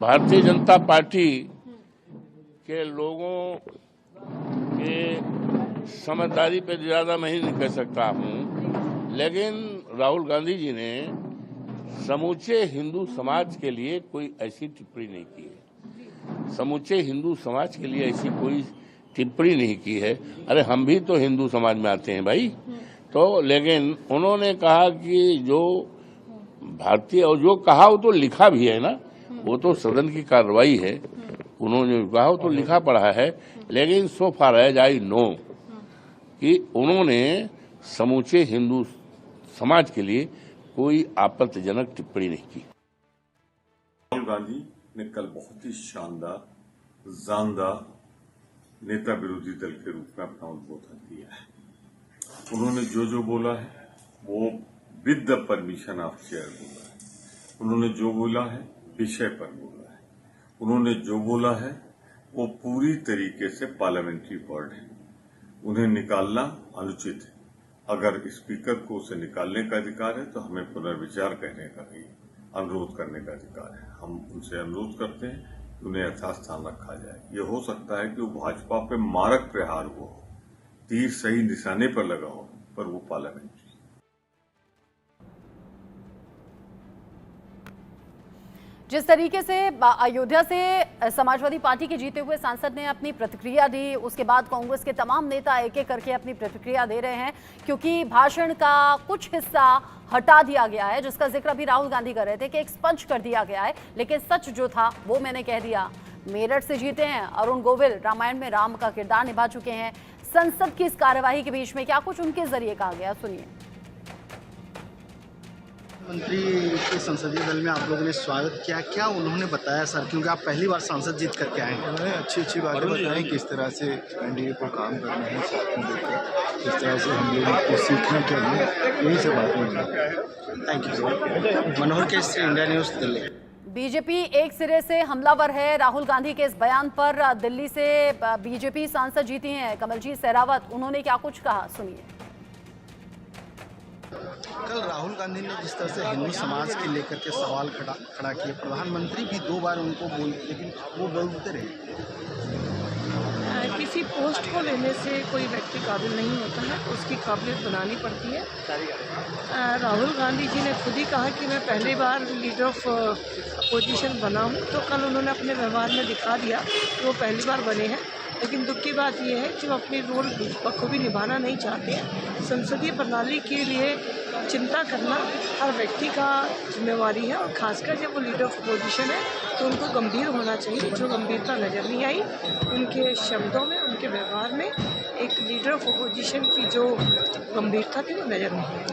Bharatiya Janata party के लोगों के समझदारी पे ज्यादा मैं ही नहीं कह सकता हूँ, लेकिन राहुल गांधी जी ने समूचे हिंदू समाज के लिए कोई ऐसी टिप्पणी नहीं की है। समूचे हिंदू समाज के लिए ऐसी कोई टिप्पणी नहीं की है। अरे हम भी तो हिंदू समाज में आते हैं भाई। तो लेकिन उन्होंने कहा कि जो भारतीय, और जो कहा वो तो लिखा भी है ना, वो तो सदन की कार्रवाई है, उन्होंने कहा वो तो लिखा पढ़ा है। लेकिन सो फार एज आई नो कि उन्होंने समूचे हिंदू समाज के लिए कोई आपत्तिजनक टिप्पणी नहीं की। राहुल गांधी ने कल बहुत ही शानदार जानदार नेता विरोधी दल के रूप में अपना उद्बोधन दिया है। उन्होंने जो बोला है वो with the permission of chair बोला है। उन्होंने जो बोला है विषय पर बोला है। उन्होंने जो बोला है वो पूरी तरीके से पार्लियामेंट्री वर्ड है। उन्हें निकालना अनुचित है। अगर स्पीकर को उसे निकालने का अधिकार है तो हमें पुनर्विचार कहने का भी अनुरोध करने का अधिकार है। हम उनसे अनुरोध करते हैं कि उन्हें यथास्थान रखा जाए। ये हो सकता है कि वो भाजपा पे मारक प्रहार हुआ हो, तीर सही निशाने पर लगा हो, पर वो पार्लियामेंट्री। जिस तरीके से अयोध्या से समाजवादी पार्टी के जीते हुए सांसद ने अपनी प्रतिक्रिया दी, उसके बाद कांग्रेस के तमाम नेता एक एक करके अपनी प्रतिक्रिया दे रहे हैं, क्योंकि भाषण का कुछ हिस्सा हटा दिया गया है, जिसका जिक्र भी राहुल गांधी कर रहे थे कि एक्सपंज कर दिया गया है। लेकिन सच जो था वो मैंने कह दिया। मेरठ से जीते हैं अरुण गोविल, रामायण में राम का किरदार निभा चुके हैं। संसद की इस कार्यवाही के बीच में क्या कुछ उनके जरिए कहा गया, सुनिए। मंत्री के संसदीय दल में आप लोगों ने स्वागत किया, क्या उन्होंने बताया सर, क्योंकि आप पहली बार सांसद जीत करके आए हैं? उन्होंने अच्छी बातें बताई, किस तरह से एनडीए को काम करना है, साथ में देकर किस तरह से हम लोगों को सीखना चाहिए, यही सब बातें हुई। Thank you sir. Manohar Kesari, India news, Delhi. BJP एक सिरे से हमलावर है। राहुल गांधी के इस बयान पर दिल्ली से बीजेपी सांसद जीती हैं कमलजीत सहरावत, उन्होंने क्या कुछ कहा, सुनिए। कल राहुल गांधी ने जिस तरह से हिंदू समाज के लेकर के सवाल खड़ा किए, प्रधानमंत्री भी 2 बार उनको लेकिन वो बोलते रहे। किसी पोस्ट को लेने से कोई व्यक्ति काबिल नहीं होता है, उसकी काबिलियत बनानी पड़ती है। राहुल गांधी जी ने खुद ही कहा कि मैं पहली बार लीडर ऑफ अपोजिशन बना हूँ, तो कल उन्होंने अपने व्यवहार में दिखा दिया कि वो पहली बार बने हैं। लेकिन दुख की बात यह है कि वो अपनी रोल बखूबी निभाना नहीं चाहते हैं। संसदीय प्रणाली के लिए चिंता करना हर व्यक्ति का जिम्मेवारी है, और खासकर जब वो लीडर ऑफ अपोजिशन है तो उनको गंभीर होना चाहिए, जो गंभीरता नज़र नहीं आई उनके शब्दों में, उनके व्यवहार में। एक लीडर ऑफ अपोजिशन की जो गंभीरता थी वो नज़र नहीं आई।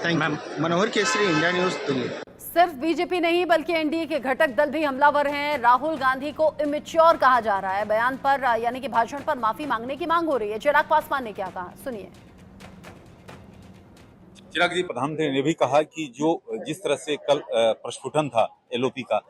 Thank you. Manohar Kesari, India news, Delhi. सिर्फ बीजेपी नहीं बल्कि एनडीए के घटक दल भी हमलावर हैं। राहुल गांधी को इमेच्योर कहा जा रहा है। बयान पर यानी कि भाषण पर माफी मांगने की मांग हो रही है। चिराग पासवान ने क्या कहा, सुनिए। चिराग जी, प्रधानमंत्री ने भी कहा कि जिस तरह से कल प्रस्फुटन था एलओपी का,